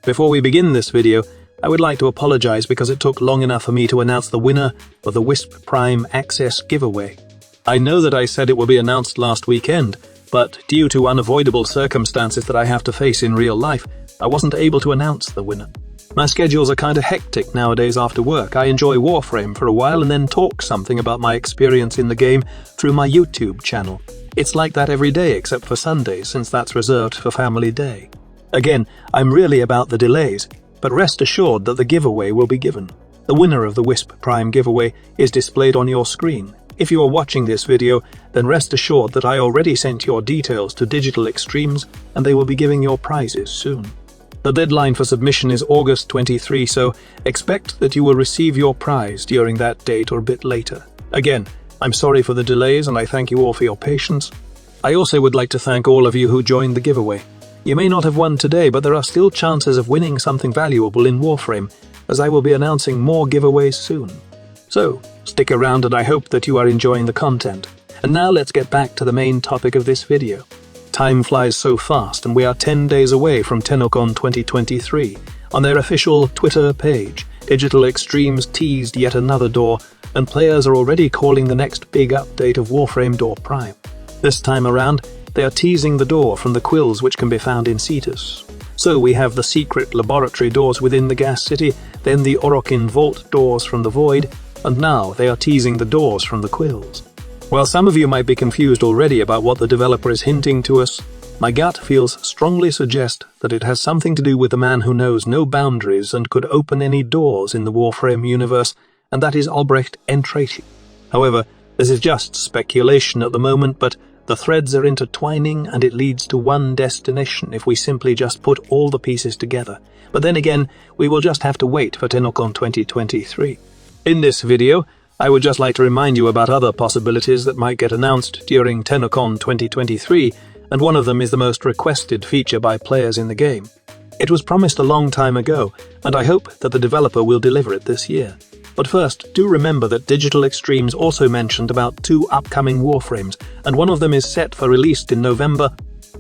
Before we begin this video, I would like to apologize because it took long enough for me to announce the winner of the Wisp Prime Access giveaway. I know that I said it will be announced last weekend, but due to unavoidable circumstances that I have to face in real life, I wasn't able to announce the winner. My schedules are kinda hectic nowadays after work. I enjoy Warframe for a while and then talk something about my experience in the game through my YouTube channel. It's like that every day except for Sundays, since that's reserved for Family Day. Again, I'm really about the delays, but rest assured that the giveaway will be given. The winner of the Wisp Prime giveaway is displayed on your screen. If you are watching this video, then rest assured that I already sent your details to Digital Extremes and they will be giving your prizes soon. The deadline for submission is August 23, so expect that you will receive your prize during that date or a bit later. Again, I'm sorry for the delays and I thank you all for your patience. I also would like to thank all of you who joined the giveaway. You may not have won today, but there are still chances of winning something valuable in Warframe, as I will be announcing more giveaways soon. So, stick around and I hope that you are enjoying the content. And now let's get back to the main topic of this video. Time flies so fast and we are 10 days away from TennoCon 2023. On their official Twitter page, Digital Extremes teased yet another door, and players are already calling the next big update of Warframe Door Prime. This time around, they are teasing the door from the quills which can be found in Cetus. So we have the secret laboratory doors within the gas city, then the Orokin vault doors from the void, and now they are teasing the doors from the quills. While some of you might be confused already about what the developer is hinting to us, my gut feels strongly suggest that it has something to do with the man who knows no boundaries and could open any doors in the Warframe universe, and that is Albrecht Entrati. However, this is just speculation at the moment, but the threads are intertwining and it leads to one destination if we simply just put all the pieces together. But then again, we will just have to wait for TennoCon 2023. In this video, I would just like to remind you about other possibilities that might get announced during TennoCon 2023, and one of them is the most requested feature by players in the game. It was promised a long time ago, and I hope that the developer will deliver it this year. But first, do remember that Digital Extremes also mentioned about 2 upcoming Warframes, and one of them is set for release in November.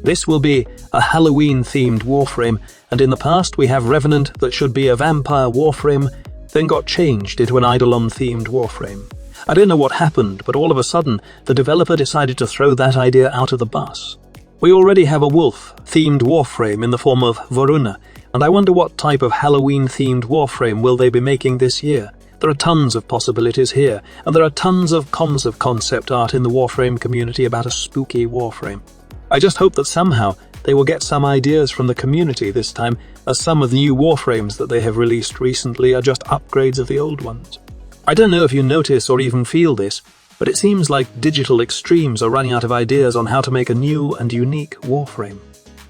This will be a Halloween-themed Warframe, and in the past we have Revenant that should be a vampire Warframe, then got changed into an Eidolon-themed Warframe. I don't know what happened, but all of a sudden, the developer decided to throw that idea out of the bus. We already have a wolf-themed Warframe in the form of Varuna, and I wonder what type of Halloween-themed Warframe will they be making this year. There are tons of possibilities here, and there are tons of concept art in the Warframe community about a spooky Warframe. I just hope that somehow they will get some ideas from the community this time, as some of the new Warframes that they have released recently are just upgrades of the old ones. I don't know if you notice or even feel this, but it seems like Digital Extremes are running out of ideas on how to make a new and unique Warframe.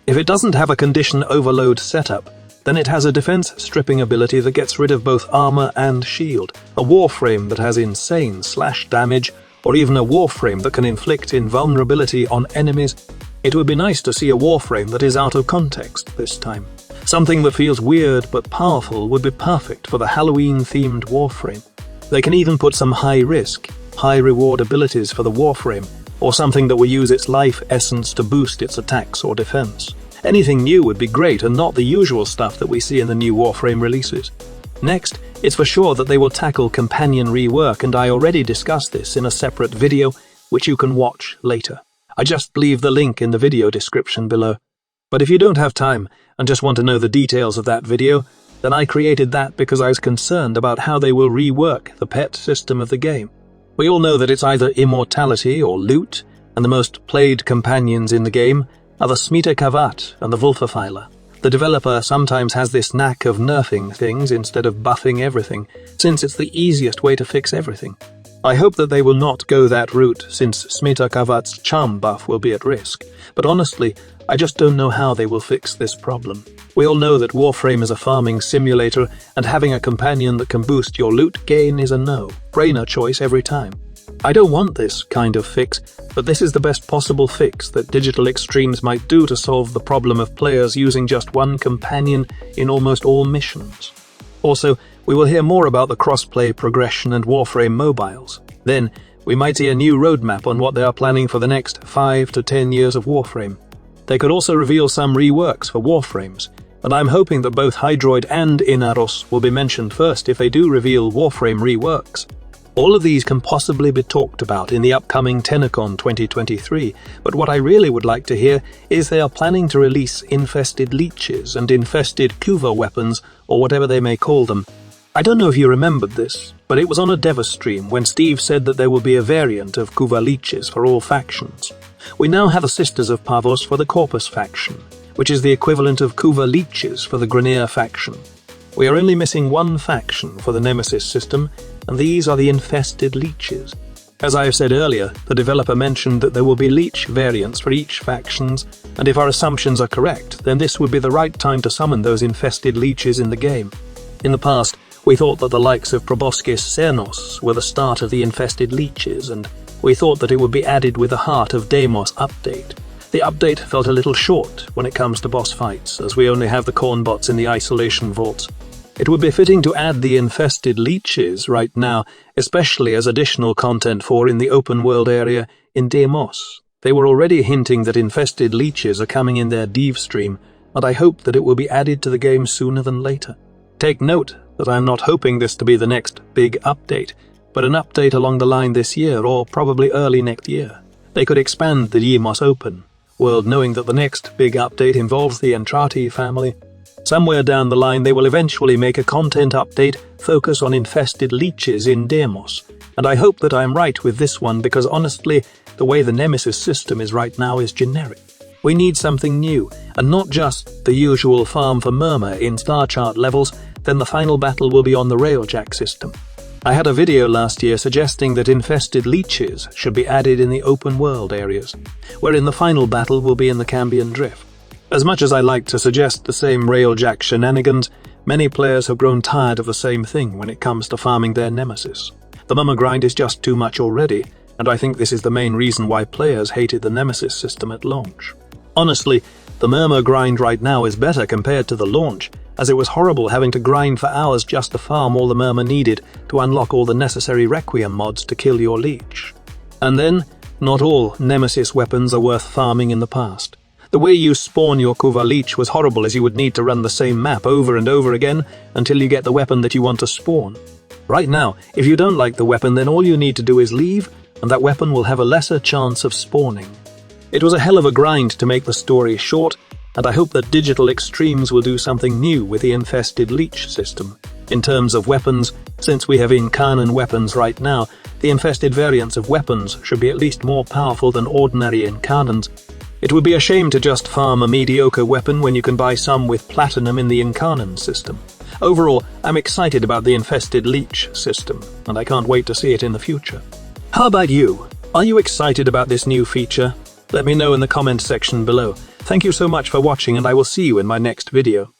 If it doesn't have a condition overload setup, then it has a defense stripping ability that gets rid of both armor and shield, a Warframe that has insane slash damage, or even a Warframe that can inflict invulnerability on enemies. It would be nice to see a Warframe that is out of context this time. Something that feels weird but powerful would be perfect for the Halloween-themed Warframe. They can even put some high-risk, high-reward abilities for the Warframe, or something that will use its life essence to boost its attacks or defense. Anything new would be great and not the usual stuff that we see in the new Warframe releases. Next, it's for sure that they will tackle companion rework, and I already discussed this in a separate video, which you can watch later. I just leave the link in the video description below. But if you don't have time and just want to know the details of that video, then I created that because I was concerned about how they will rework the pet system of the game. We all know that it's either immortality or loot, and the most played companions in the game are the Smita Kavat and the Vulfafila. The developer sometimes has this knack of nerfing things instead of buffing everything, since it's the easiest way to fix everything. I hope that they will not go that route, since Smita Kavat's charm buff will be at risk, but honestly, I just don't know how they will fix this problem. We all know that Warframe is a farming simulator, and having a companion that can boost your loot gain is a no-brainer choice every time. I don't want this kind of fix, but this is the best possible fix that Digital Extremes might do to solve the problem of players using just one companion in almost all missions. Also, we will hear more about the crossplay progression and Warframe mobiles. Then, we might see a new roadmap on what they are planning for the next 5 to 10 years of Warframe. They could also reveal some reworks for Warframes. and I'm hoping that both Hydroid and Inaros will be mentioned first if they do reveal Warframe reworks. All of these can possibly be talked about in the upcoming TennoCon 2023, but what I really would like to hear is they are planning to release infested leeches and infested Kuva weapons, or whatever they may call them. I don't know if you remembered this, but it was on a Deva stream when Steve said that there will be a variant of Kuva leeches for all factions. We now have the Sisters of Pavos for the Corpus faction, which is the equivalent of Kuva leeches for the Grineer faction. We are only missing one faction for the Nemesis system, and these are the infested leeches. As I have said earlier, the developer mentioned that there will be leech variants for each factions, and if our assumptions are correct, then this would be the right time to summon those infested leeches in the game. In the past, we thought that the likes of Proboscis Cernos were the start of the infested leeches, and we thought that it would be added with the Heart of Deimos update. The update felt a little short when it comes to boss fights, as we only have the corn bots in the isolation vaults. It would be fitting to add the infested leeches right now, especially as additional content for in the open world area in Deimos. They were already hinting that infested leeches are coming in their Div stream, and I hope that it will be added to the game sooner than later. Take note that I'm not hoping this to be the next big update, but an update along the line this year or probably early next year. They could expand the Deimos open world, knowing that the next big update involves the Entrati family. Somewhere down the line they will eventually make a content update focus on infested leeches in Deimos, and I hope that I am right with this one because honestly, the way the Nemesis system is right now is generic. We need something new, and not just the usual farm for Murmur in star chart levels, then the final battle will be on the Railjack system. I had a video last year suggesting that infested leeches should be added in the open world areas, wherein the final battle will be in the Cambion Drift. As much as I like to suggest the same Railjack shenanigans, many players have grown tired of the same thing when it comes to farming their nemesis. The Mummer grind is just too much already, and I think this is the main reason why players hated the Nemesis system at launch. Honestly, the Murmur grind right now is better compared to the launch, as it was horrible having to grind for hours just to farm all the Murmur needed to unlock all the necessary Requiem mods to kill your leech. And then, not all Nemesis weapons are worth farming in the past. The way you spawn your Kuva leech was horrible, as you would need to run the same map over and over again until you get the weapon that you want to spawn. Right now, if you don't like the weapon, then all you need to do is leave, and that weapon will have a lesser chance of spawning. It was a hell of a grind to make the story short, and I hope that Digital Extremes will do something new with the infested leech system. In terms of weapons, since we have in-canon weapons right now, the infested variants of weapons should be at least more powerful than ordinary in-canons. It would be a shame to just farm a mediocre weapon when you can buy some with platinum in the in-canon system. Overall, I'm excited about the infested leech system, and I can't wait to see it in the future. How about you? Are you excited about this new feature? Let me know in the comment section below. Thank you so much for watching, and I will see you in my next video.